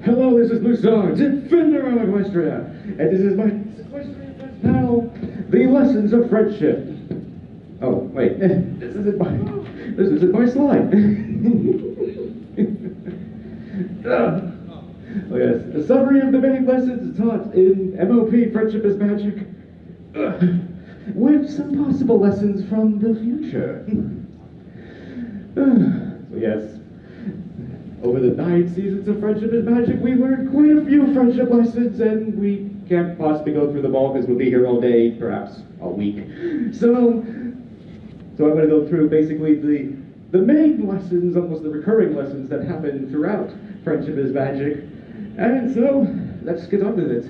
Hello, this is Lussard, defender of Seaquestria, and this is my Seaquestria Fest panel, The Lessons of Friendship. Oh, wait, this isn't my slide. Oh yes, a summary of the main lessons taught in MOP Friendship is Magic, with some possible lessons from the future. So yes, over the 9 seasons of Friendship is Magic, we learned quite a few friendship lessons, and we can't possibly go through them all because we'll be here all day, perhaps a week. So I'm going to go through basically the main lessons, almost the recurring lessons that happen throughout Friendship is Magic. And so, let's get on with it.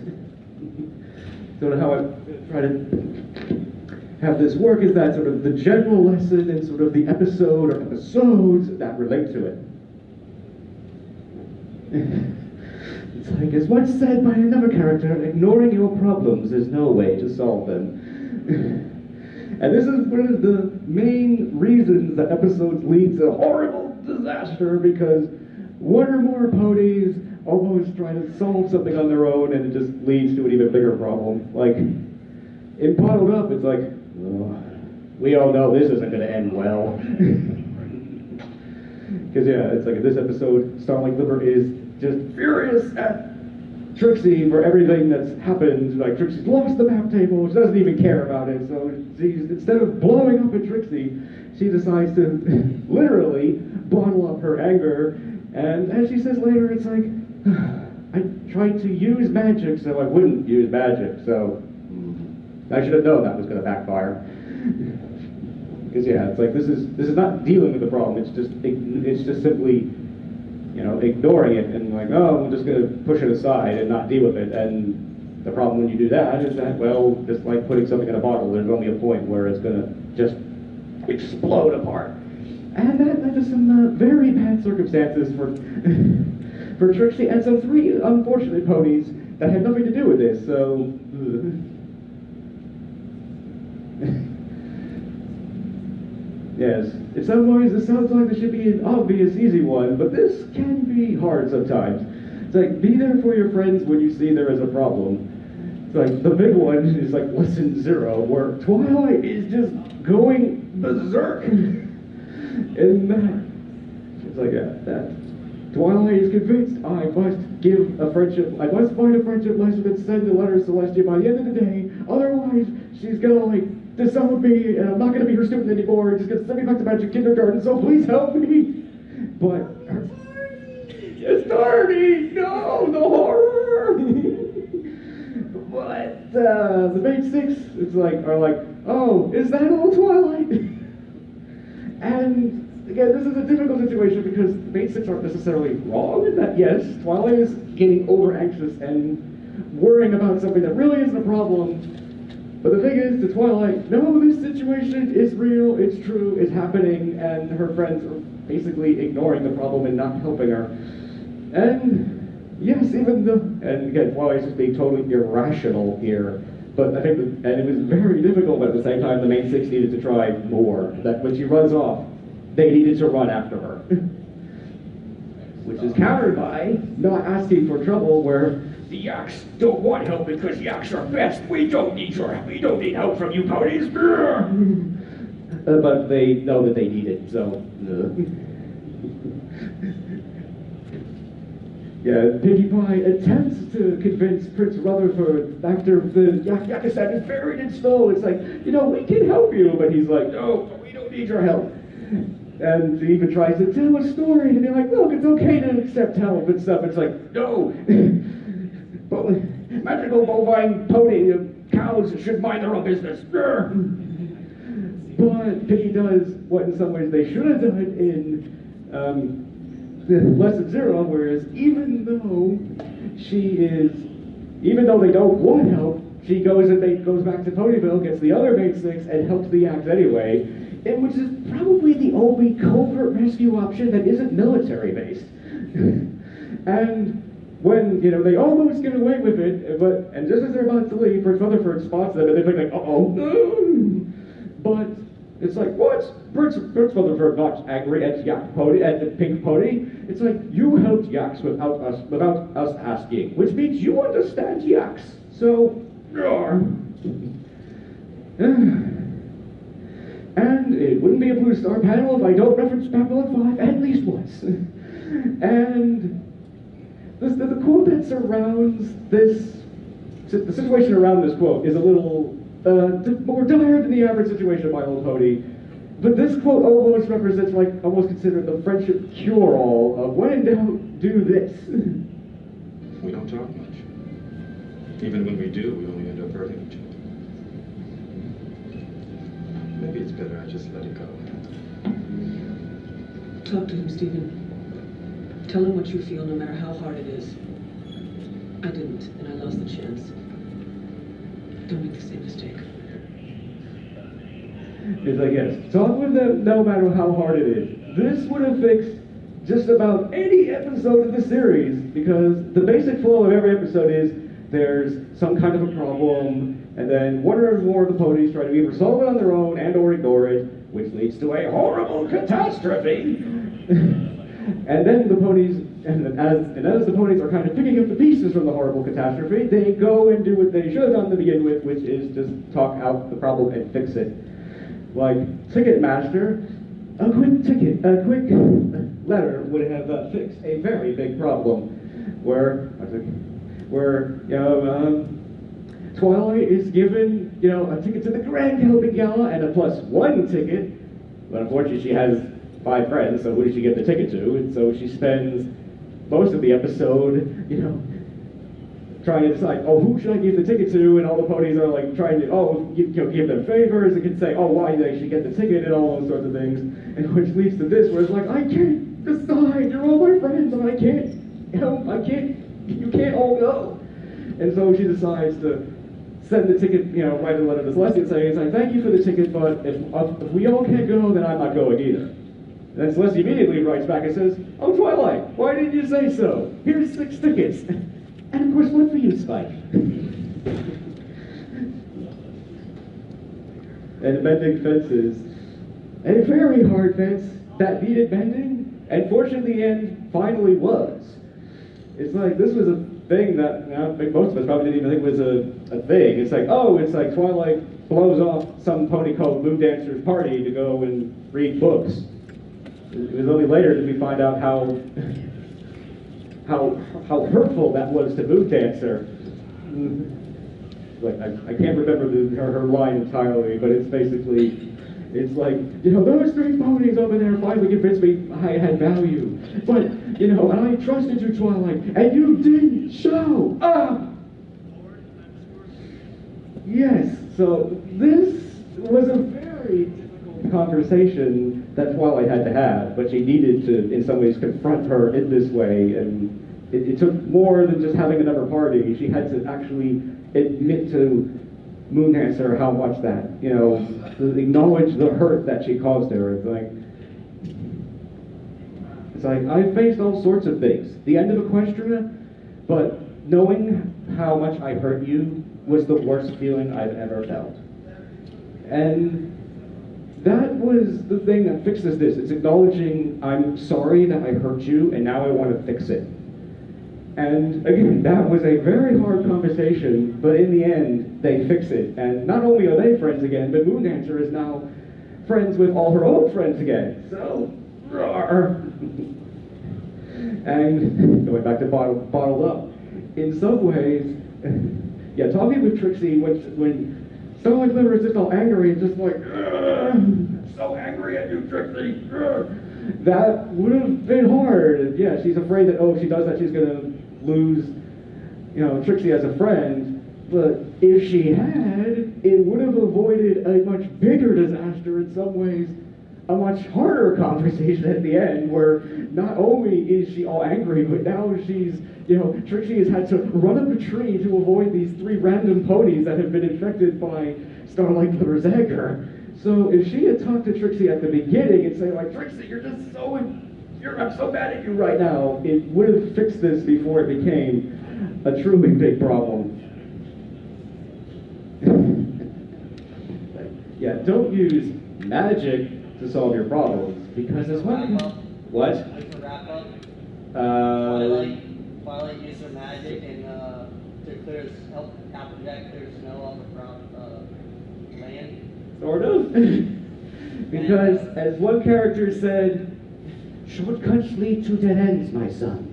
Sort of how I try to have this work is that sort of the general lesson and sort of the episode or episodes that relate to it. It's like, as once said by another character, ignoring your problems is no way to solve them. And this is one of the main reasons that episodes lead to horrible disaster, because one or more ponies almost try to solve something on their own, and it just leads to an even bigger problem. Like, in Bottled Up, it's like, oh, we all know this isn't going to end well. Because, yeah, it's like in this episode, Starlight Liver is just furious at Trixie for everything that's happened. Like, Trixie's lost the map table, she doesn't even care about it, so she's, instead of blowing up at Trixie, she decides to literally bottle up her anger, and as she says later, it's like, I tried to use magic so I wouldn't use magic, so I should have known that was going to backfire. Because yeah, it's like this is not dealing with the problem. It's just simply, you know, ignoring it and like, oh, I'm just going to push it aside and not deal with it. And the problem when you do that is that, well, just like putting something in a bottle, there's only a point where it's going to just explode apart. And that led to some very bad circumstances for Trixie and some 3 unfortunate ponies that had nothing to do with this, so... Yes, it sounds like this should be an obvious, easy one, but this can be hard sometimes. It's like, be there for your friends when you see there is a problem. It's like, the big one is like lesson 0, where Twilight is just going berserk. And it's like, yeah, that Twilight is convinced I must find a friendship lesson and send a letter to Celestia by the end of the day, otherwise she's gonna like disown me and I'm not gonna be her student anymore, she's gonna send me back to Magic Kindergarten, so please help me. But it's Darby! No, the horror! But the main 6 are like, oh, is that all, Twilight? And again, this is a difficult situation because the main 6 aren't necessarily wrong in that, yes, Twilight is getting over-anxious and worrying about something that really isn't a problem. But the thing is, to Twilight, no, this situation is real, it's true, it's happening, and her friends are basically ignoring the problem and not helping her. And yes, and again, Twilight's just being totally irrational here. But I think, and it was very difficult, but at the same time, the main 6 needed to try more. That when she runs off, they needed to run after her. Which is countered by not asking for trouble, where the Yaks don't want help because Yaks are best. We don't need your help. We don't need help from you ponies. But they know that they need it, so. Yeah, Pinkie Pie attempts to convince Prince Rutherford after the Yakistan is buried in snow. It's like, you know, we can help you, but he's like, no, we don't need your help. And he even tries to tell a story and be like, look, it's okay to accept help and stuff. It's like, no. But magical bovine pony cows should mind their own business. But Pinkie does what in some ways they should have done in lesson 0, whereas even though they don't want help, she goes back to Ponyville, gets the other main 6, and helps the Yaks anyway, and which is probably the only covert rescue option that isn't military-based. And when, you know, they almost get away with it, and just as they're about to leave, Prince Rutherford spots them, and they're like, uh-oh. But It's like, what? Bert's mother very much angry at the pink pony. It's like, you helped Yaks without us asking, which means you understand Yaks. So, and it wouldn't be a Blue Star panel if I don't reference Babylon 5 at least once. And the quote that surrounds this, the situation around this quote is a little more dire than the average situation of My Little Pony. But this quote almost represents, like, almost considered the friendship cure-all of when in doubt, do this. We don't talk much. Even when we do, we only end up hurting each other. Maybe it's better I just let it go. Talk to him, Stephen. Tell him what you feel, no matter how hard it is. I didn't, and I lost the chance. Don't make the same mistake. It's like, yes, talk with them no matter how hard it is. This would have fixed just about any episode of the series, because the basic flow of every episode is there's some kind of a problem, and then one or more of the ponies try to either solve it on their own and or ignore it, which leads to a horrible catastrophe. And then the ponies, as the ponies are kind of picking up the pieces from the horrible catastrophe, they go and do what they should have done to begin with, which is just talk out the problem and fix it. Like Ticketmaster, a quick letter would have fixed a very big problem, where Twilight is given a ticket to the Grand Helping Gala and a +1 ticket, but unfortunately she has 5 friends, so who does she give the ticket to? And so she spends most of the episode, trying to decide, oh, who should I give the ticket to? And all the ponies are like trying to, give them favors, and can say, oh, why they should get the ticket, and all those sorts of things. And which leads to this, where it's like, I can't decide, you're all my friends, and I can't, you can't all go. And so she decides to send the ticket, write a letter to Celestia saying, thank you for the ticket, but if we all can't go, then I'm not going either. And then Celestia immediately writes back and says, oh, Twilight, why didn't you say so? Here's 6 tickets. And of course, one for you, Spike. And bending fences. A very hard fence that needed bending, and fortunately the end finally was. It's like, this was a thing that I think most of us probably didn't even think was a thing. It's like, Twilight blows off some pony called Moon Dancer's party to go and read books. It was only later that we find out how hurtful that was to Moon Dancer. Like, I can't remember her line entirely, but it's basically, it's like, those 3 ponies over there finally convinced me I had value. But, and I trusted you, Twilight, and you didn't show up! Yes, so this was a very difficult conversation that Twilight had to have, but she needed to, in some ways, confront her in this way, and it took more than just having another party. She had to actually admit to Moon Dancer how much that, to acknowledge the hurt that she caused her. It's like, I faced all sorts of things. The end of Equestria, but knowing how much I hurt you was the worst feeling I've ever felt. And that was the thing that fixes this. It's acknowledging, I'm sorry that I hurt you, and now I want to fix it. And again, that was a very hard conversation, but in the end, they fix it. And not only are they friends again, but Moon Dancer is now friends with all her old friends again. So, roar. And going back to bottled up. In some ways, talking with Trixie when Starlight Glimmer is just all angry and just like, so angry at you, Trixie. That would have been hard. Yeah, she's afraid that, if she does that, she's going to lose, Trixie as a friend. But if she had, it would have avoided a much bigger disaster in some ways, a much harder conversation at the end, where not only is she all angry, but now she's, Trixie has had to run up a tree to avoid these 3 random ponies that have been infected by Starlight Glimmer's anger. So if she had talked to Trixie at the beginning and say, like, Trixie, I'm so mad at you right now, it would have fixed this before it became a truly big problem. but don't use magic to solve your problems, because as well. What? Like to wrap up, Uh, Twilight used her magic and to help Applejack clear snow off the land. Sort of. Because, as one character said, shortcuts lead to dead ends, my son.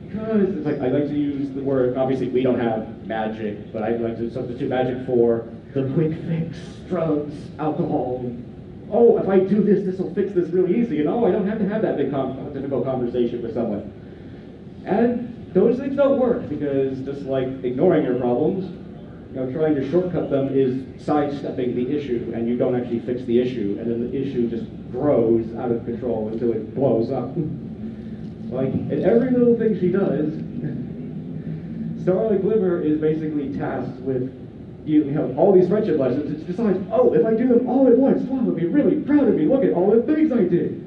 Because, it's like, I like to use the word, obviously we don't have magic, but I like to substitute magic for the quick fix, drugs, alcohol. Oh, if I do this, this will fix this really easy, and oh, I don't have to have that big difficult conversation with someone. And those things don't work, because just like ignoring your problems, trying to shortcut them is sidestepping the issue, and you don't actually fix the issue, and then the issue just grows out of control until it blows up. Like, in every little thing she does, Starlight Glimmer is basically tasked with, all these friendship lessons. It decides, oh, if I do them all at once, wow, they'll be really proud of me. Look at all the things I did.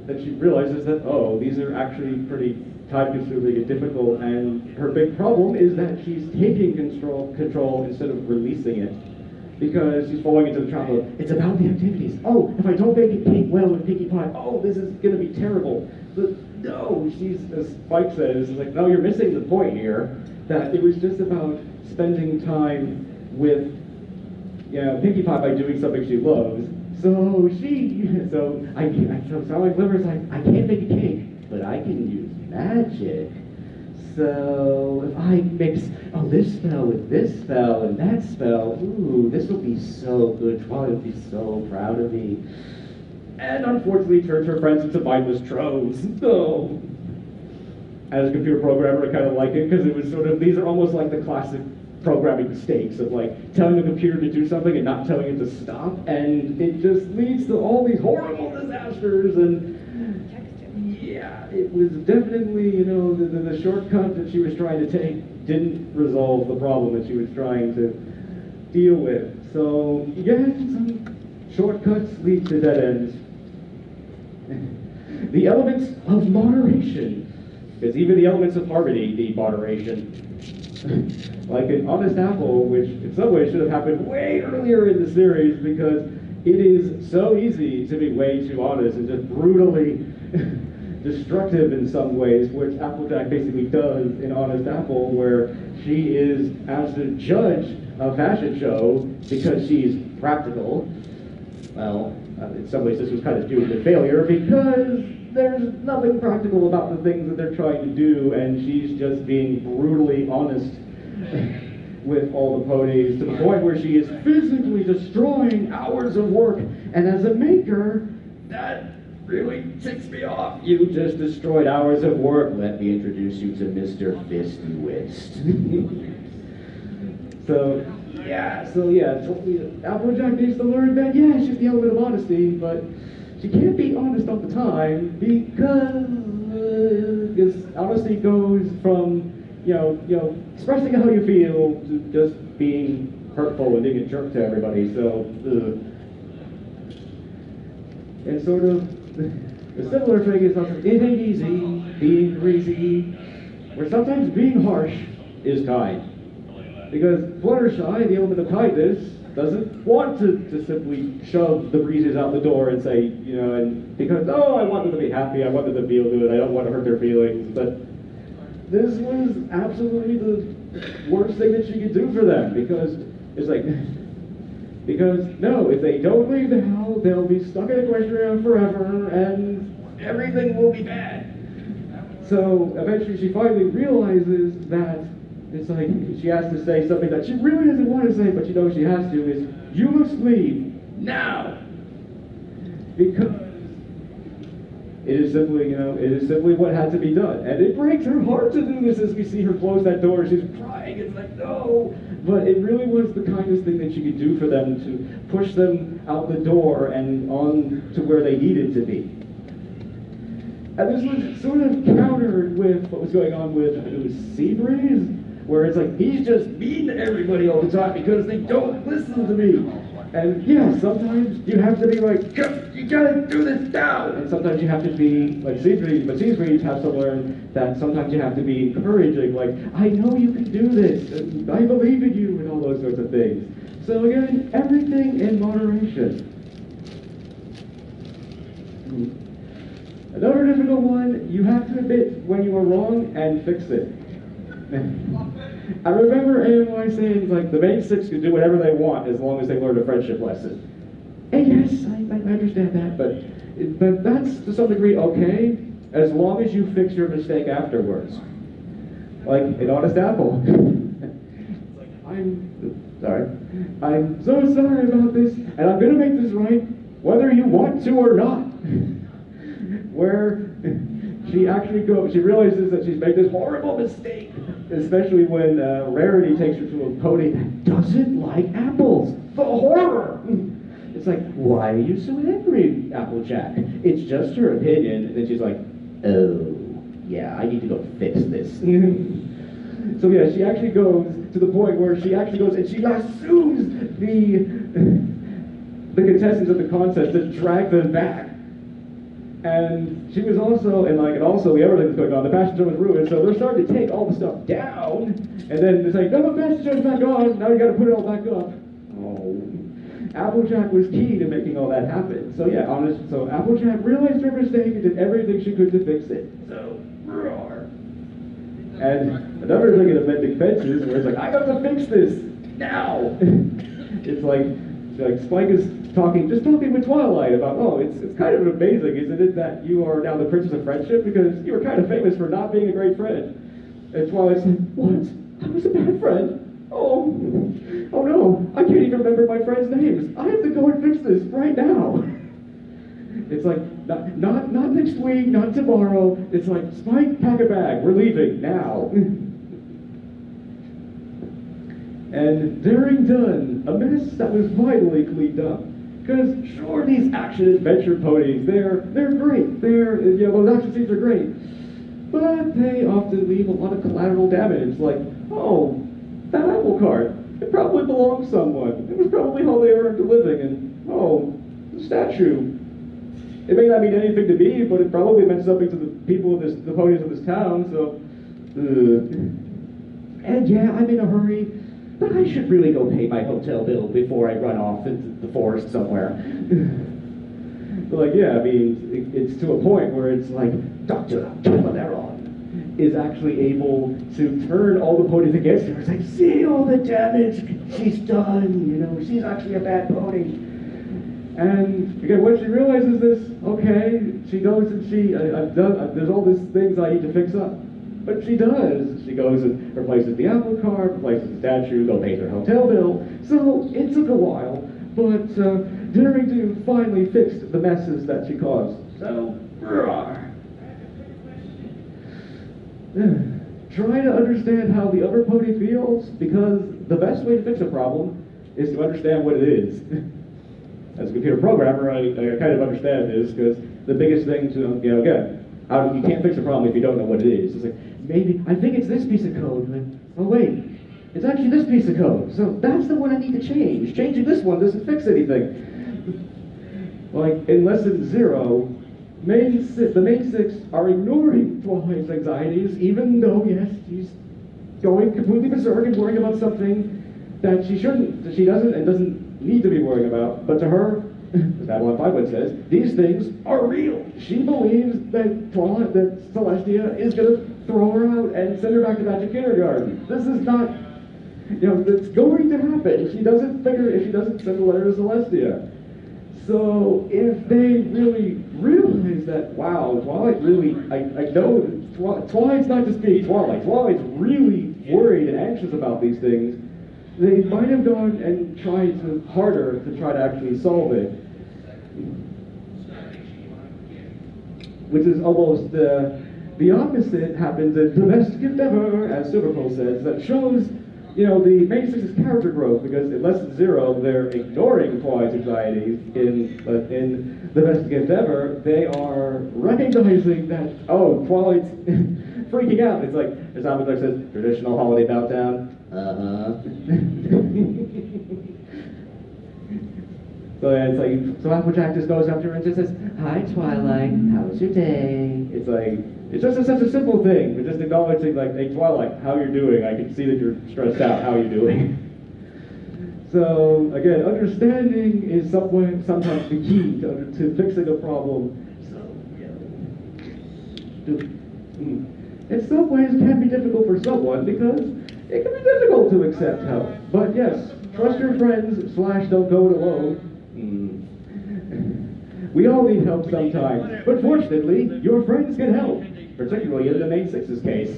Then she realizes that, oh, these are actually pretty time-consuming and difficult, and her big problem is that she's taking control instead of releasing it, because she's falling into the trap of, it's about the activities. Oh, if I don't bake a cake well with Pinkie Pie, oh, this is going to be terrible. But no, she's, as Spike says, like, no, you're missing the point here, that it was just about spending time with, Pinkie Pie by doing something she loves. So Starlight Glimmer's like, I can't bake a cake, but I can use magic. So if I mix, this spell with this spell and that spell, ooh, this will be so good. Twilight will be so proud of me. And unfortunately turns her friends into mindless trolls. So, as a computer programmer, I kind of like it, because it was sort of, these are almost like the classic programming mistakes of like telling the computer to do something and not telling it to stop, and it just leads to all these horrible disasters. And yeah, it was definitely, the shortcut that she was trying to take didn't resolve the problem that she was trying to deal with. So yeah, some shortcuts lead to dead ends. The elements of moderation, because even the elements of harmony need moderation. Like an honest apple, which in some ways should have happened way earlier in the series, because it is so easy to be way too honest and just brutally destructive in some ways, which Applejack basically does in Honest Apple, where she is asked to judge a fashion show because she's practical. Well, in some ways this was kind of doomed to failure, because there's nothing practical about the things that they're trying to do, and she's just being brutally honest with all the ponies, to the point where she is physically destroying hours of work. And as a maker, that really ticks me off. You just destroyed hours of work. Let me introduce you to Mr. Fisty Wist. So Applejack needs to learn that, she's the element of honesty, but she can't be honest all the time, because honesty goes from, expressing how you feel to just being hurtful and being a jerk to everybody. So, and sort of, the similar thing is, it ain't easy being greasy, where sometimes being harsh is kind. Because Fluttershy, the element of kindness, doesn't want to simply shove the breezes out the door and say, and because, I want them to be happy, I want them to feel good, I don't want to hurt their feelings, but this was absolutely the worst thing that she could do for them, because it's like, no, if they don't leave the house, they'll be stuck in Equestria forever, and everything will be bad. So eventually she finally realizes that it's like she has to say something that she really doesn't want to say, but she has to, is, you must leave now! Because it is simply what had to be done. And it breaks her heart to do this as we see her close that door. She's crying, it's like, no! But it really was the kindest thing that she could do for them, to push them out the door and on to where they needed to be. And this was sort of countered with what was going on with, I think it was Seabreeze, where it's like, he's just mean to everybody all the time because they don't listen to me. And sometimes you have to be like, you gotta do this now! And sometimes you have to be like Seabreeze, but Seabreeze has to learn that sometimes you have to be encouraging, like, I know you can do this, and I believe in you, and all those sorts of things. So again, everything in moderation. Another difficult one, you have to admit when you are wrong and fix it. I remember AMY saying, like, the main six can do whatever they want as long as they learn a friendship lesson. And yes, I understand that, but that's to some degree okay, as long as you fix your mistake afterwards. Like an honest apple. I'm so sorry about this, and I'm gonna make this right, whether you want to or not. Where she realizes that she's made this horrible mistake, especially when Rarity takes her to a pony that doesn't like apples. The horror! It's like, why are you so angry, Applejack? It's just her opinion. And then she's like, oh, yeah, I need to go fix this. So yeah, she actually goes to the point where she actually goes and she lassoes the contestants of the contest to drag them back. And she was also, and also the other thing that's going on, the fashion show was ruined, so they're starting to take all the stuff down, and then it's like, no, the fashion show's back on, now you gotta put it all back up. Oh. Applejack was key to making all that happen. So yeah, so Applejack realized her mistake and did everything she could to fix it. So, roar. And another thing in amending fences, where it's like, I gotta fix this, now! It's like Spike is just talking with Twilight about, oh, it's kind of amazing, isn't it, that you are now the Princess of Friendship, because you were kind of famous for not being a great friend. And Twilight's like, what? I was a bad friend? Oh no, I can't even remember my friends' names. I have to go and fix this right now. It's like, not next week, not tomorrow. It's like, Spike, pack a bag, we're leaving now. And during done, a mess that was vitally cleaned up. Because sure, these action-adventure ponies, they're great. Those action scenes are great. But they often leave a lot of collateral damage, like, oh, that apple cart, it probably belonged to someone. It was probably how they earned a living, and, oh, the statue. It may not mean anything to me, but it probably meant something to the people of the ponies of this town, so, And yeah, I'm in a hurry. But I should really go pay my hotel bill before I run off into the forest somewhere. But yeah, I mean, it's to a point where it's like, Dr. Cavaleron is actually able to turn all the ponies against her. It's like, see all the damage she's done, she's actually a bad pony. And again, when she realizes this, okay, she goes and there's all these things I need to fix up. But she does. She goes and replaces the apple cart, replaces the statue, go pays her hotel bill. So it took a while, but Daring Do finally fixed the messes that she caused. So, try to understand how the other pony feels, because the best way to fix a problem is to understand what it is. As a computer programmer, I kind of understand this, because the biggest thing to, again, you can't fix a problem if you don't know what it is. It's like, maybe, I think it's this piece of code, but, oh wait, it's actually this piece of code, so that's the one I need to change. Changing this one doesn't fix anything. Like, in lesson 0, the main six are ignoring Twilight's anxieties, even though, yes, she's going completely berserk and worrying about something that she doesn't need to be worrying about, but to her, as Babylon 5 says, these things are real. She believes that Celestia is going to throw her out and send her back to Magic Kindergarten. This is not, it's going to happen if she doesn't send a letter to Celestia. So if they really realize that, wow, Twilight really, I know Twilight's not just being Twilight. Twilight's really worried and anxious about these things. They might have gone and tried harder to try to actually solve it. Which is almost the opposite happens in The Best Gift Ever, as Superpole says, that shows, the main six's character growth, because in lesson 0, they're ignoring Twilight's anxieties. In The Best Gift Ever, they are recognizing that, oh, Twilight's freaking out. It's like, as Avatar says, traditional holiday meltdown. So yeah, it's like, so Applejack just goes up to her and just says, hi Twilight, how was your day? It's like, it's just such a simple thing, but just acknowledging like, hey Twilight, how you're doing? I can see that you're stressed out, how are you doing? So again, understanding is sometimes the key to fixing a problem. So, in some ways it can be difficult for someone because it can be difficult to accept help. But yes, trust your friends / don't go it alone. We all need help sometimes, but fortunately, your friends can help, particularly in the main six's case.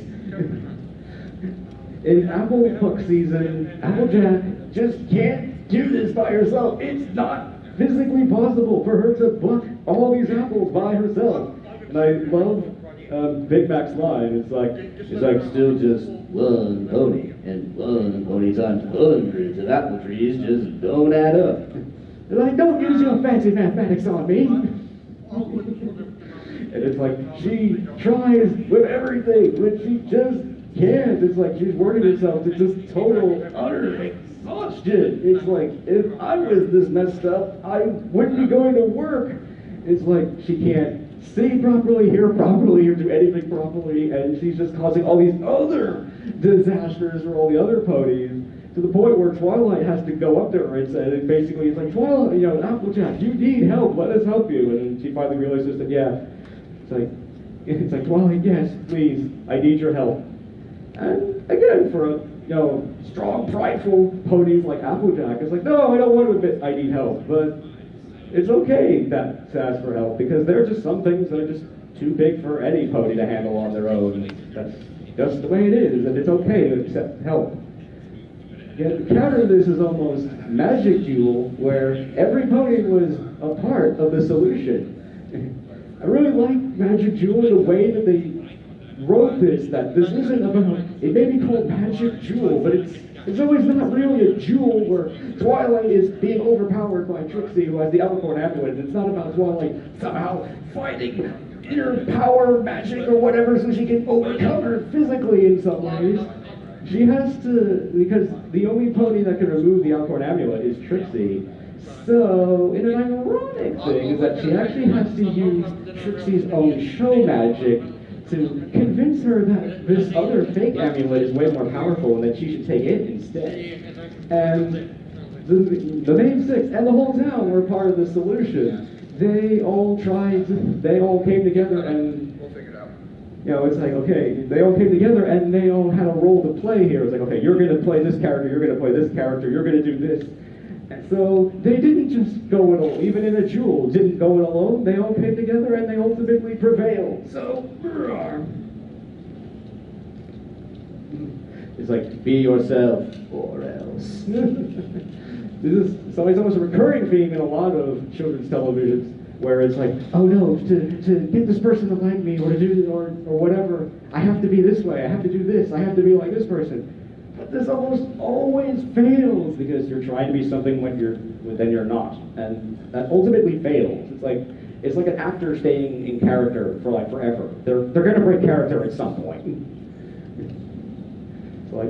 In apple hook season, Applejack just can't do this by herself. It's not physically possible for her to pluck all these apples by herself. And I love Big Mac's line. It's like still just one pony, and one pony times hundreds of apple trees just don't add up. They're like, don't use your fancy mathematics on me. And it's like she tries with everything, but she just can't. It's like she's working herself to just total, utter exhaustion. It's like, if I was this messed up, I wouldn't be going to work. It's like she can't see properly, hear properly, or do anything properly, and she's just causing all these other disasters for all the other ponies, to the point where Twilight has to go up to her and say, basically, it's like, Twilight, Applejack, you need help, let us help you. And then she finally realizes that, yeah, it's like, Twilight, yes, please, I need your help. And again, for strong, prideful ponies like Applejack, it's like, no, I don't want to admit I need help, but it's okay to ask for help, because there are just some things that are just too big for any pony to handle on their own. That's just the way it is, and it's okay to accept help. Yet, counter this is almost Magic Jewel, where every pony was a part of the solution. I really like Magic Jewel in the way that they wrote this, that this isn't about, it may be called Magic Jewel, but it's always not really a jewel where Twilight is being overpowered by Trixie, who has the Alicorn Amulet. It's not about Twilight somehow finding inner power, magic, or whatever, so she can overcome her physically in some ways. She has to, because the only pony that can remove the Alicorn Amulet is Trixie. So, in an ironic thing, is that she actually has to use Trixie's own show magic to convince her that this other fake amulet is way more powerful and that she should take it instead. And the main six and the whole town were part of the solution. They all came together and, it's like, okay, they all came together and they all had a role to play here. It's like, okay, you're going to play this character, you're going to play this character, you're going to do this. And so they didn't just go it alone, even in a jewel, didn't go it alone. They all came together and they ultimately prevailed. So, it's like, be yourself or else. This is almost a recurring theme in a lot of children's televisions, where it's like, oh no, to get this person to like me or to do or whatever, I have to be this way, I have to do this, I have to be like this person. But this almost always fails because you're trying to be something when you're not, and that ultimately fails. It's like an actor staying in character for like forever. They're gonna break character at some point.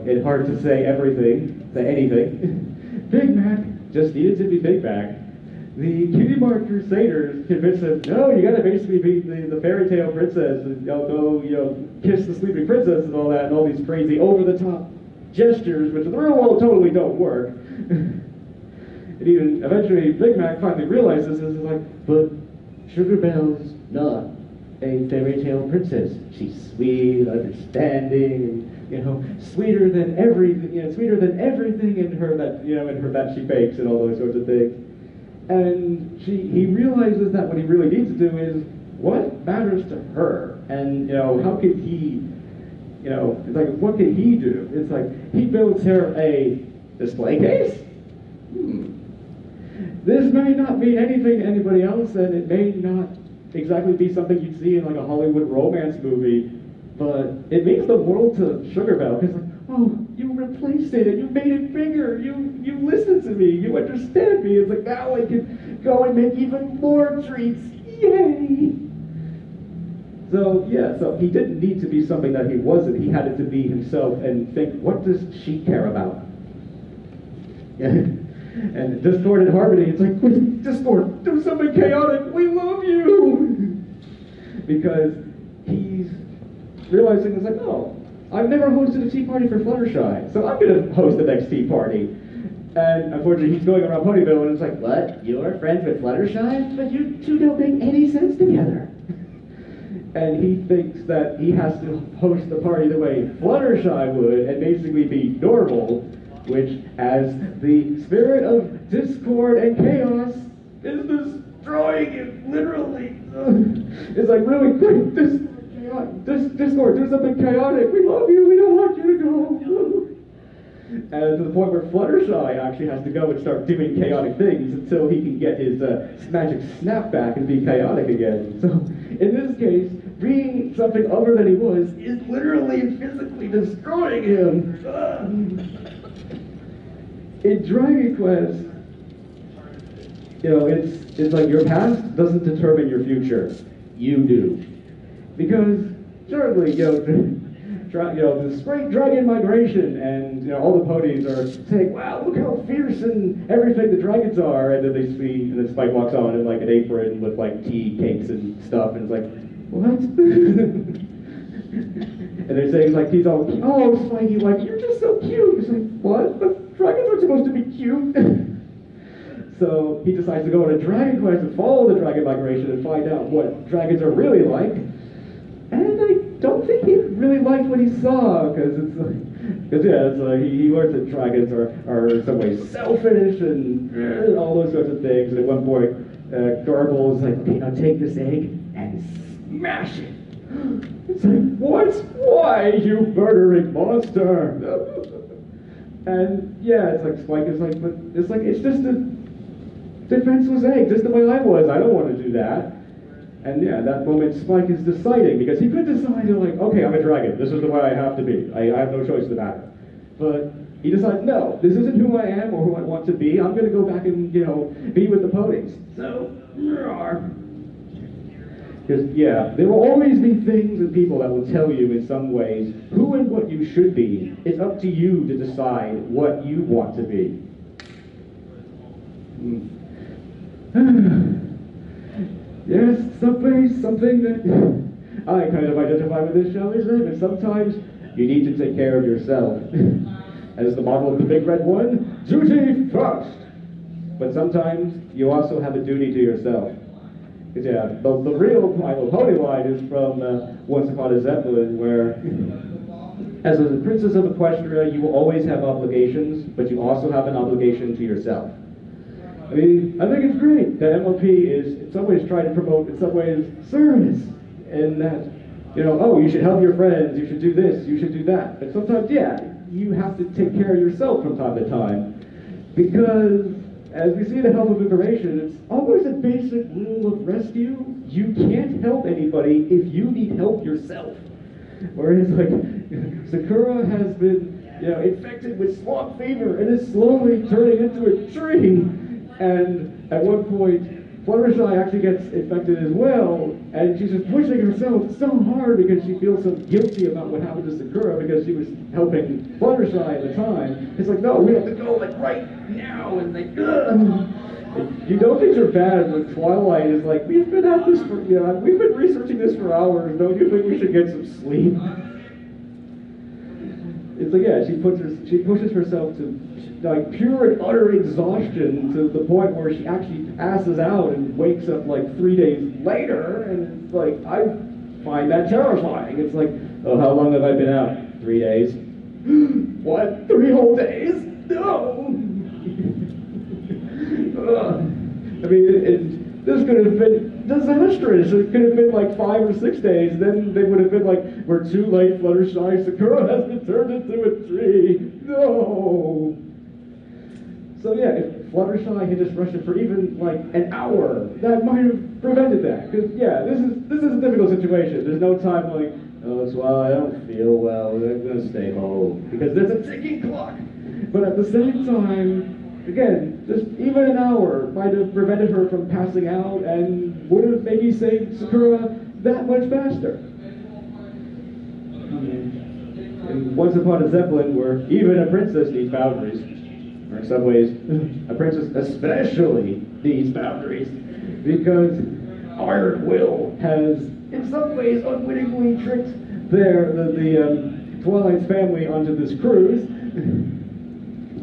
It's hard to say anything. Big Mac just needed to be Big Mac. The Cutie Mark Crusaders convinced him, no, you gotta basically be the fairy tale princess and go, kiss the sleeping princess and all that, and all these crazy over-the-top gestures, which in the real world totally don't work. And even eventually Big Mac finally realizes this, is like, but Sugar Bell's not a fairy tale princess. She's sweet, understanding, and sweeter than everything, sweeter than everything in her that she bakes and all those sorts of things. And he realizes that what he really needs to do is what matters to her, and how could he, it's like, what can he do? It's like he builds her a display case. This may not mean anything to anybody else, and it may not exactly be something you'd see in like a Hollywood romance movie, but it means the world to Sugar Bell, because like, oh, you replaced it and you made it bigger. You listened to me. You understand me. It's like, now I can go and make even more treats. Yay! So yeah, so he didn't need to be something that he wasn't. He had to be himself and think, what does she care about? And Discord and Harmony, it's like, Discord, do something chaotic. We love you. Because he's realizing, it's like, oh, I've never hosted a tea party for Fluttershy, so I'm going to host the next tea party. And unfortunately, he's going around Ponyville, and it's like, what? You're friends with Fluttershy? But you two don't make any sense together. And he thinks that he has to host the party the way Fluttershy would, and basically be normal, which, as the spirit of discord and chaos, is destroying it, literally. It's like, really quick, Discord, do something chaotic. We love you, we don't want you to go. And to the point where Fluttershy actually has to go and start doing chaotic things until he can get his magic snap back and be chaotic again. So, in this case, being something other than he was is literally and physically destroying him. In Dragon Quest, you know, it's like your past doesn't determine your future. You do. Because, certainly, the great dragon migration, and all the ponies are saying, "Wow, look how fierce and everything the dragons are," and then they see, and then Spike walks on in like an apron with like tea, cakes, and stuff, and it's like, what? And they're saying like he's all, "Oh, Spikey, like you're just so cute." It's like, what? But dragons aren't supposed to be cute. So he decides to go on a dragon quest and follow the dragon migration and find out what dragons are really like. And I don't think he really liked what he saw, because it's like, he learns that dragons are in some ways selfish and all those sorts of things. And at one point, Garble is like, "Okay, now take this egg and smash it." It's like, what? Why, you murdering monster? And yeah, it's like Spike is like, but it's like, it's just a defenseless egg, just the way I was. I don't want to do that. And yeah, at that moment Spike is deciding, because he could decide to like, okay, I'm a dragon. This is the way I have to be. I have no choice in the matter. But he decides, no, this isn't who I am or who I want to be. I'm going to go back and, be with the ponies. So, because, yeah, there will always be things and people that will tell you in some ways who and what you should be. It's up to you to decide what you want to be. Yes, something that I kind of identify with this show, isn't it? But sometimes you need to take care of yourself. As the model of the Big Red One, duty first! But sometimes you also have a duty to yourself. Because yeah, the real My Little Pony line is from Once Upon a Zeppelin, where as a princess of Equestria, you will always have obligations, but you also have an obligation to yourself. I mean, I think it's great that MLP is in some ways trying to promote, in some ways, service. And that, oh, you should help your friends, you should do this, you should do that. But sometimes, yeah, you have to take care of yourself from time to time. Because, as we see the Help of Information, it's always a basic rule of rescue. You can't help anybody if you need help yourself. Whereas, like, Sakura has been, infected with swamp fever and is slowly turning into a tree. And at one point, Fluttershy actually gets infected as well, and she's just pushing herself so hard because she feels so guilty about what happened to Sakura because she was helping Fluttershy at the time. It's like, no, we have to go like right now, and like, ugh. You know things are bad when Twilight is like, we've been at this for, we've been researching this for hours. Don't you think we should get some sleep? It's like, yeah, she pushes herself to like pure and utter exhaustion to the point where she actually passes out and wakes up like 3 days later, and it's like, I find that terrifying. It's like, oh, how long have I been out? 3 days. What? 3 whole days? No! I mean, this could have been disastrous. It could have been like 5 or 6 days. Then they would have been like, we're too late, Fluttershy. Sakura has been turned into a tree. No! So yeah, if Fluttershy had just rushed it for even like an hour, that might have prevented that. Because yeah, this is a difficult situation. There's no time like, oh, well, I don't feel well, I'm gonna stay home. Because there's a ticking clock. But at the same time, again, just even an hour might have prevented her from passing out and would have maybe saved Sakura that much faster. And Once Upon a Zeppelin, where even a princess needs boundaries. Or in some ways, a princess especially needs boundaries, because Iron Will has, in some ways, unwittingly tricked the Twilight's family onto this cruise.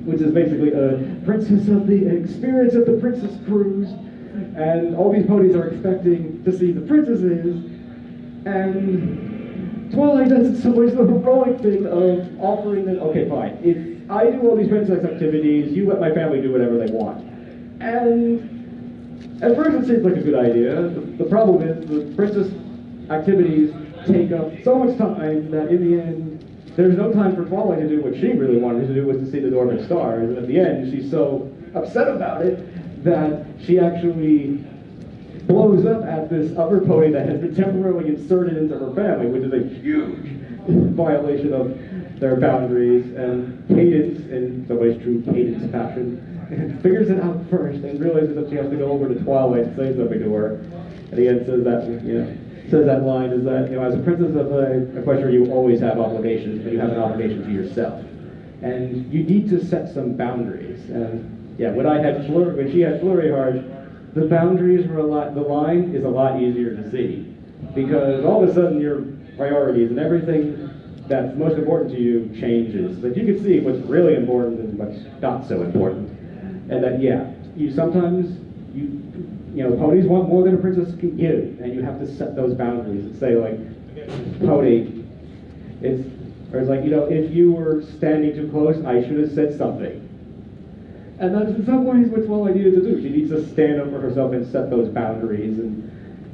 which is basically a Princess of the Experience of the Princess Cruise. And all these ponies are expecting to see the princesses, and Twilight does in some ways the heroic thing of offering them, okay, fine, if I do all these princess activities, you let my family do whatever they want. And at first it seems like a good idea. The problem is the princess activities take up so much time that in the end, there's no time for Twilight to do what she really wanted to do, was to see the Northern Stars. And at the end, she's so upset about it that she actually blows up at this other pony that has been temporarily inserted into her family, which is a huge violation of their boundaries. And Cadence, in some ways true Cadence fashion, figures it out first and realizes that she has to go over to Twilight and say something to her. At the end says that, says that line is that, as a princess of Equestria, you always have obligations, but you have an obligation to yourself. And you need to set some boundaries. And yeah, when she had Flurry Heart, the boundaries were the line is a lot easier to see. Because all of a sudden your priorities and everything that's most important to you changes. But you can see what's really important and what's not so important. And that, ponies want more than a princess can give, and you have to set those boundaries and say, like, pony, it's like, if you were standing too close, I should have said something. And that's in some ways what Twilight needed to do. She needs to stand up for herself and set those boundaries. And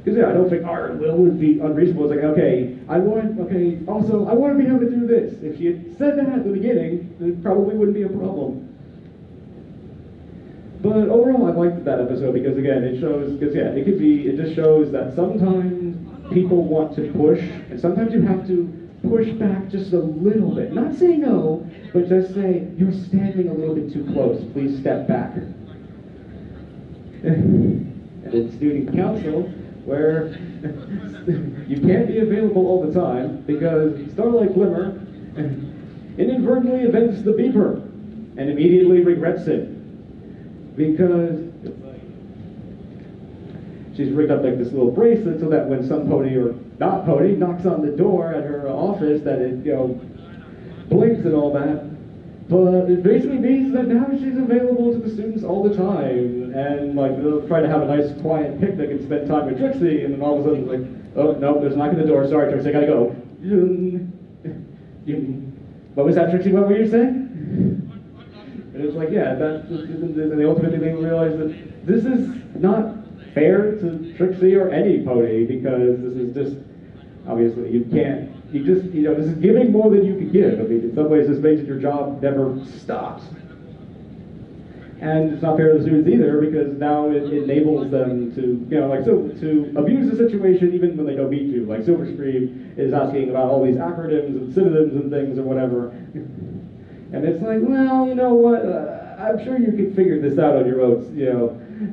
because I don't think Iron Will would be unreasonable. It's like, I want to be able to do this. If she had said that at the beginning, it probably wouldn't be a problem. But overall, I liked that episode because, again, it just shows that sometimes people want to push, and sometimes you have to push back just a little bit. Not say no, but just say, you're standing a little bit too close, please step back. And in student council, where you can't be available all the time because Starlight Glimmer inadvertently invents the beeper and immediately regrets it. Because she's rigged up like this little bracelet so that when some pony or not pony knocks on the door at her office that it, blinks and all that. But it basically means that now she's available to the students all the time. And like they'll try to have a nice quiet picnic and spend time with Trixie, and then all of a sudden it's like, oh no, there's a knock on the door, sorry Trixie, I gotta go. What was that, Trixie? What were you saying? And it's like, yeah, and they ultimately realize that this is not fair to Trixie or any pony, because this is just, obviously, this is giving more than you can give. I mean, in some ways, this makes it your job never stops. And it's not fair to the students either, because now it enables them to, to abuse the situation even when they don't mean to. Like Silverstream is asking about all these acronyms and synonyms and things or whatever. And it's like, well, you know what? I'm sure you can figure this out on your own,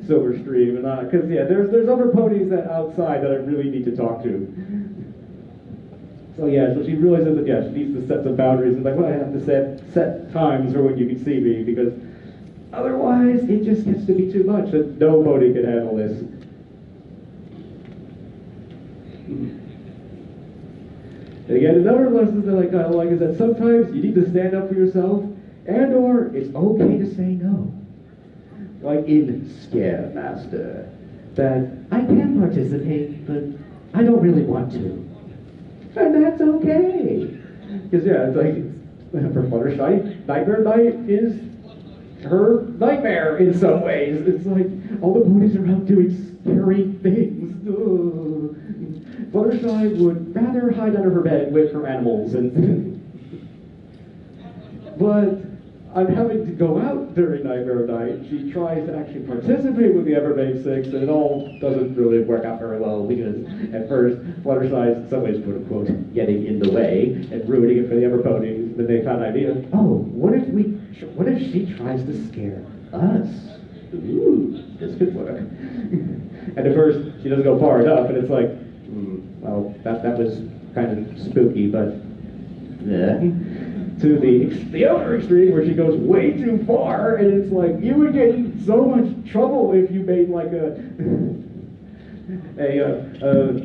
Silverstream, and because there's other ponies that outside that I really need to talk to. So so she realizes that she needs to set some boundaries, and like, well, I have to set times for when you can see me, because otherwise it just gets to be too much, and no pony can handle this. And again, another lesson that I kind of like is that sometimes you need to stand up for yourself, and/or it's okay to say no. Like in Scaremaster, that I can participate, but I don't really want to. And that's okay. Because it's like, for Fluttershy, Nightmare Night is her nightmare in some ways. It's like, all the ponies are out doing scary things. Ugh. Fluttershy would rather hide under her bed with her animals, but I'm having to go out during Nightmare Night. She tries to actually participate with the Everbane Six, and it all doesn't really work out very well, because at first, Fluttershy is in some ways, quote-unquote, getting in the way and ruining it for the Everponies. Then they found an idea, what if she tries to scare us? Ooh, this could work. And at first, she doesn't go far enough, and it's like, well, that was kind of spooky, but to the other extreme where she goes way too far, and it's like, you would get in so much trouble if you made like a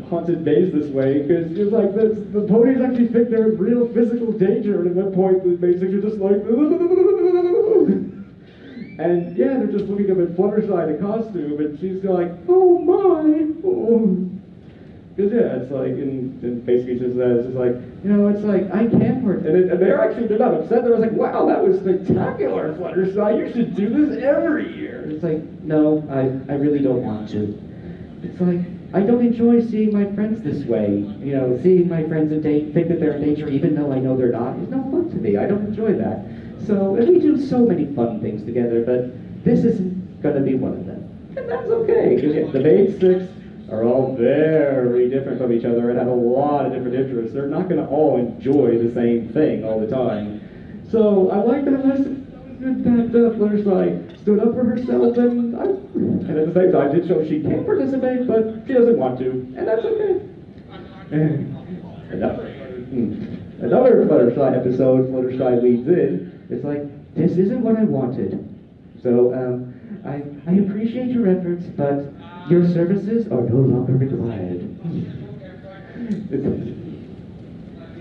haunted maze this way, because it's like the ponies actually think they're in real physical danger, and at one point the basics are just like And yeah, they're just looking up at Fluttershy, the costume, and she's like, oh my, oh. Because yeah, it's like, and basically just that, it's just like, you know, it's like, I can't work. And they're not upset, they're like, wow, that was spectacular, Fluttershy, you should do this every year. It's like, no, I really don't want to. It's like, I don't enjoy seeing my friends this way. You know, seeing my friends think that they're in danger even though I know they're not is no fun to me. I don't enjoy that. So, and we do so many fun things together, but this isn't going to be one of them. And that's okay, because yeah, the main six are all very different from each other and have a lot of different interests. They're not going to all enjoy the same thing all the time. So I like that lesson. That Fluttershy stood up for herself, and at the same time did show she can participate, but she doesn't want to, and that's okay. Another Fluttershy episode, Fluttershy leads in. It's like, this isn't what I wanted. So I appreciate your efforts, but your services are no longer required.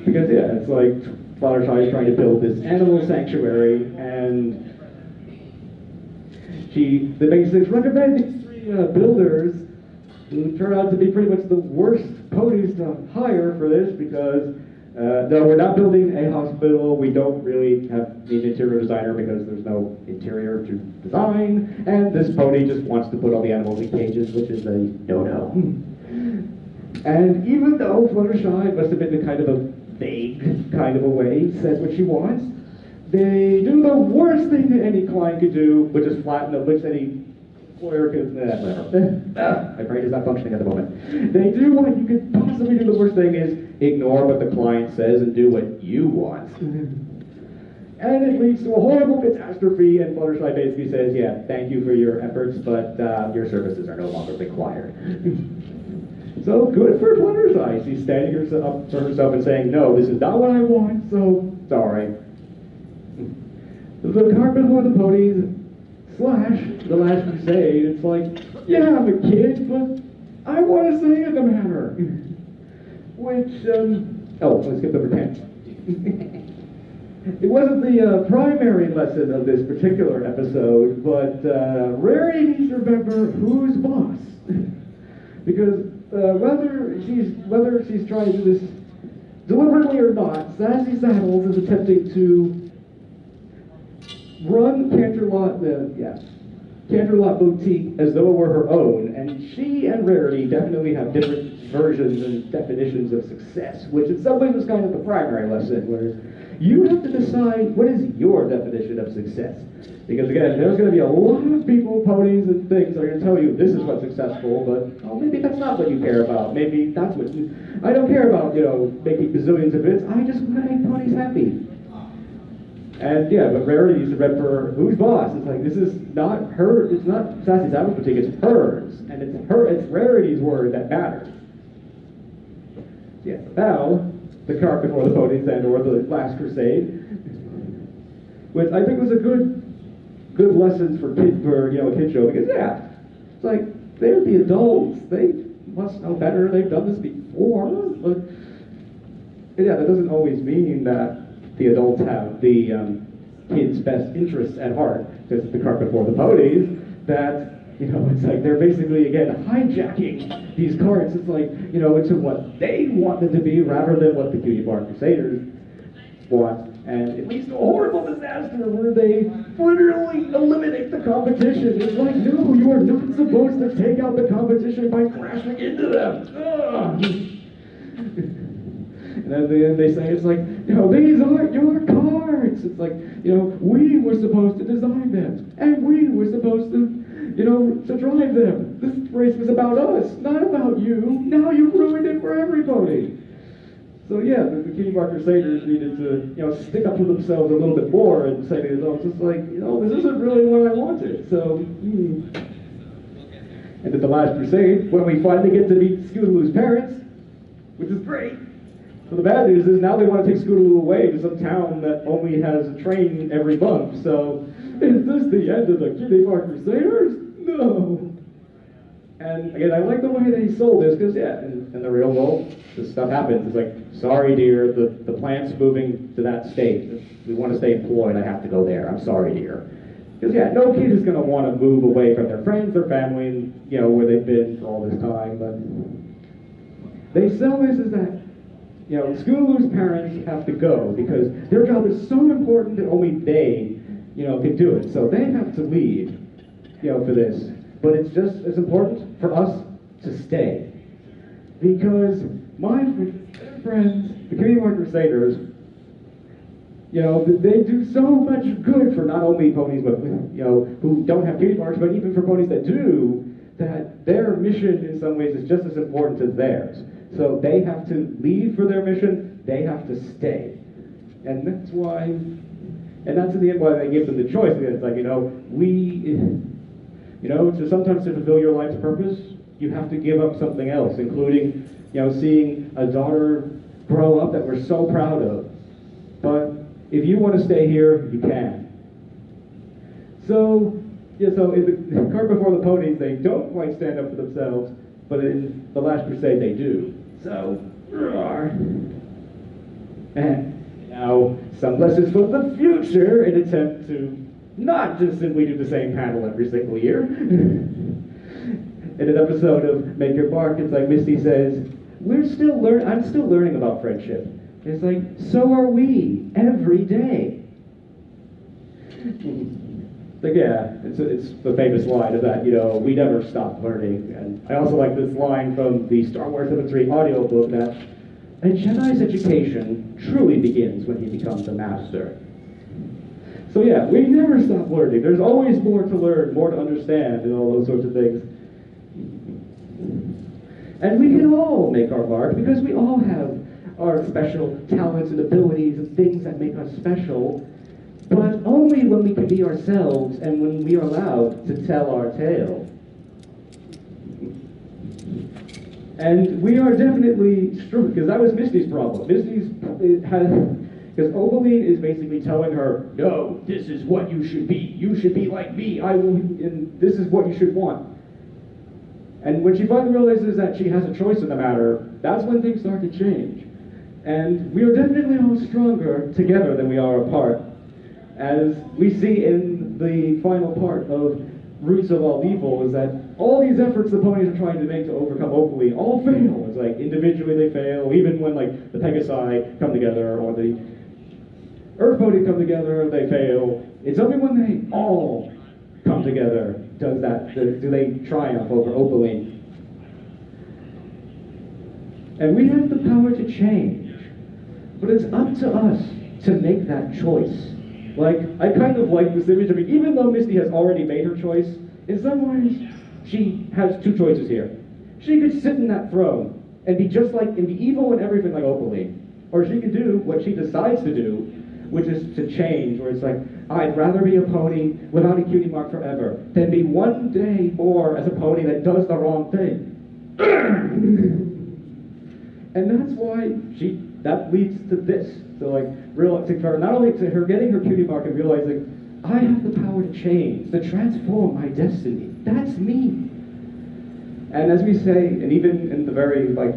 Because yeah, it's like Fluttershy is trying to build this animal sanctuary, and the basics recommend these three builders who turn out to be pretty much the worst ponies to hire for this because no, we're not building a hospital. We don't really have need an interior designer because there's no interior to design, and this pony just wants to put all the animals in cages, which is a no-no. And even though Fluttershy must have been the kind of a vague kind of a way, says what she wants, they do the worst thing that any client could do, which is flatten up, which any employer could, my brain is not functioning at the moment. They do what you could possibly do. The worst thing is ignore what the client says and do what you want. And it leads to a horrible catastrophe, and Fluttershy basically says, yeah, thank you for your efforts, but your services are no longer required. So good for Fluttershy. She's standing up for herself and saying, no, this is not what I want, so sorry. The cart before the ponies / the Last Crusade, it's like, yeah, I'm a kid, but I want to say the matter. Which, let's skip number 10. It wasn't the primary lesson of this particular episode, but Rarity needs to remember who's boss. Because whether she's trying to do this deliberately or not, Sassy Saddles is attempting to run Canterlot Boutique as though it were her own, and she and Rarity definitely have different versions and definitions of success, which in some ways was kind of the primary lesson, where you have to decide what is your definition of success. Because again, there's going to be a lot of people, ponies, and things that are going to tell you this is what's successful, but maybe that's not what you care about. Maybe that's what I don't care about, making bazillions of bits. I just want to make ponies happy. And yeah, but Rarity needs to remember who's boss. It's like, this is not her, it's not Sassy Saddles Boutique, it's hers. And it's Rarity's word that matters. Yeah, now, the cart before the ponies or the Last Crusade, which I think was a good lessons for a kid show, because yeah, it's like, they're the adults, they must know better, they've done this before, but yeah, that doesn't always mean that the adults have the kids' best interests at heart, because the cart before the ponies, that, it's like they're basically, again, hijacking these carts, it's like, into what they want them to be, rather than what the Cutie Bar Crusaders want. And it leads to a horrible disaster where they literally eliminate the competition. It's like, no, you are not supposed to take out the competition by crashing into them. Ugh. And at the end they say, it's like, these aren't your carts. It's like, we were supposed to design them. And we were supposed to, to drive them. This race was about us, not about you. Now you've ruined it for everybody. So yeah, the Cutie Bar Crusaders needed to, stick up for themselves a little bit more and say to themselves, it's like, this isn't really what I wanted. So, And at the Last Crusade, when we finally get to meet Scootaloo's parents, which is great. So the bad news is now they want to take Scootaloo away to some town that only has a train every month. So, is this the end of the Cutie Bar Crusaders? No. And again, I like the way they sold this, because yeah, in the real world, this stuff happens. It's like, sorry dear, the plant's moving to that state. We want to stay employed, I have to go there. I'm sorry dear. Because yeah, no kid is going to want to move away from their friends, their family, and, you know, where they've been for all this time. But they sell this as that, you know, schoolers' parents have to go because their job is so important that only they, you know, can do it. So they have to leave, you know, for this. But it's just as important for us to stay. Because my friends, the Cutie Mark Crusaders, you know, they do so much good for not only ponies, but, you know, who don't have cutie marks, but even for ponies that do, that their mission in some ways is just as important as theirs. So they have to leave for their mission, they have to stay. And that's why, and that's in the end why they give them the choice. It's like, you know, sometimes to fulfill your life's purpose, you have to give up something else, including, you know, seeing a daughter grow up that we're so proud of. But if you want to stay here, you can. So, yeah, so in the Cart Before the Ponies, they don't quite stand up for themselves, but in The Last Crusade, they do. So, and now, some lessons for the future in attempt to not just simply do the same panel every single year. In an episode of Make Your Mark, it's like Misty says, I'm still learning about friendship. It's like, so are we, every day. Like, yeah, it's the famous line of that, you know, we never stop learning. And I also like this line from the Star Wars Episode 3 audiobook that a Jedi's education truly begins when he becomes a master. So yeah, we never stop learning. There's always more to learn, more to understand, and all those sorts of things. And we can all make our mark because we all have our special talents and abilities and things that make us special, but only when we can be ourselves and when we are allowed to tell our tale. And we are definitely strong, because that was Misty's problem. Because Obeline is basically telling her, no, this is what you should be. You should be like me. And this is what you should want. And when she finally realizes that she has a choice in the matter, that's when things start to change. And we are definitely all stronger together than we are apart. As we see in the final part of Roots of All Evil, is that all these efforts the ponies are trying to make to overcome Opaline all fail. It's like individually they fail, even when like the Pegasi come together or the Earth ponies come together, they fail. It's only when they all come together do they triumph over Opaline. And we have the power to change, but it's up to us to make that choice. Like, I kind of like this image of it, even though Misty has already made her choice, in some ways, she has two choices here. She could sit in that throne and be just like, and be evil and everything like Opaline. Or she could do what she decides to do, which is to change, where it's like, I'd rather be a pony without a cutie mark forever than be one day more as a pony that does the wrong thing. And that's why that leads to this. So like, not only to her getting her cutie mark and realizing, I have the power to change, to transform my destiny. That's me. And as we say, and even in the very, like,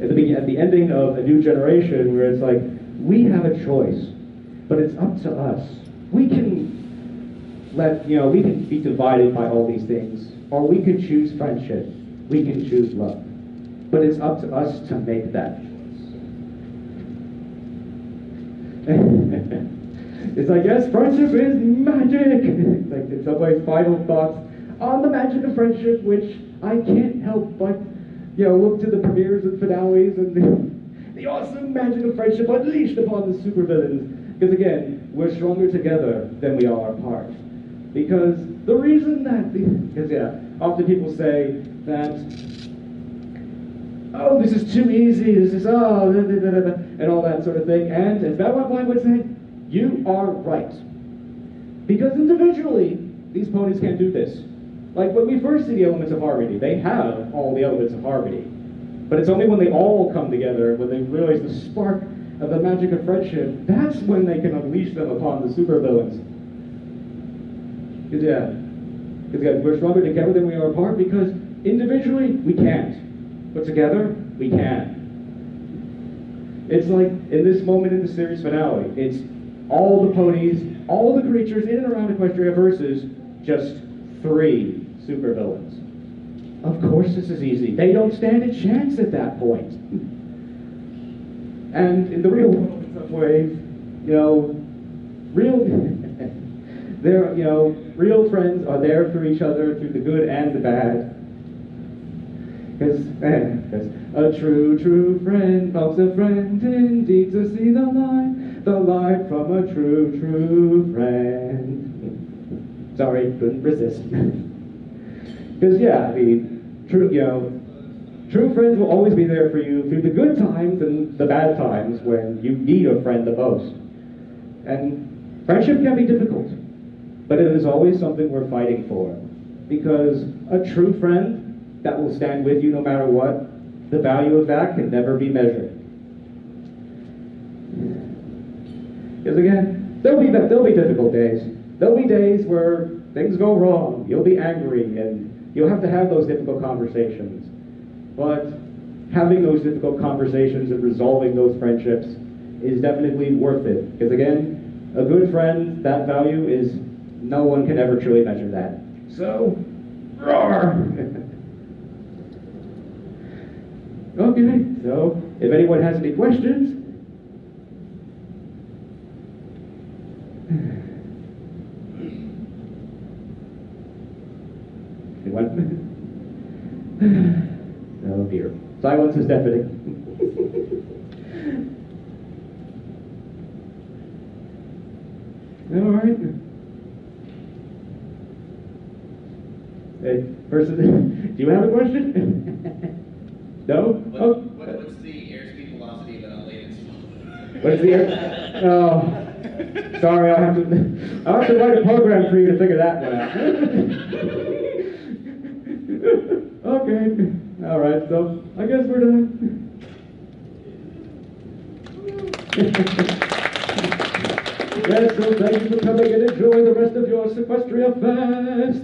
at the ending of A New Generation, where it's like, we have a choice, but it's up to us. We can we can be divided by all these things, or we can choose friendship. We can choose love. But it's up to us to make that choice. It's like, yes, friendship is magic. It's like, in some ways, final thoughts on the magic of friendship, which I can't help but, look to the premieres and finales and the awesome magic of friendship unleashed upon the supervillains. Because again, we're stronger together than we are apart. Because the reason that, often people say that, oh, this is too easy, this is, and all that sort of thing. And as Bad Boy would say, you are right. Because individually, these ponies can't do this. Like when we first see the elements of harmony, they have all the elements of harmony. But it's only when they all come together, when they realize the spark of the magic of friendship, that's when they can unleash them upon the supervillains. Because we're stronger together than we are apart, because individually, we can't. But together, we can. It's like, in this moment in the series finale, it's all the ponies, all the creatures in and around Equestria versus just 3 supervillains. Of course this is easy. They don't stand a chance at that point. And in the real world, in some ways, real friends are there for each other through the good and the bad. Because a true friend helps a friend indeed to see the light from a true friend. Sorry, couldn't resist. Because true friends will always be there for you through the good times and the bad times when you need a friend the most. And friendship can be difficult, but it is always something worth fighting for. Because a true friend that will stand with you no matter what, the value of that can never be measured. Because again, there'll be difficult days. There'll be days where things go wrong. You'll be angry and you'll have to have those difficult conversations. But having those difficult conversations and resolving those friendships is definitely worth it. Because again, a good friend, that value is, no one can ever truly measure that. So, roar! Okay, so if anyone has any questions, anyone? Oh dear, silence is deafening. All right. Hey, person, do you have a question? No? What's the airspeed velocity of an unladen What is the air? Oh, sorry, I'll have to write a program for you to figure that one out. Okay, all right. So I guess we're done. Yes. So thank you for coming and enjoy the rest of your Seaquestria Fest.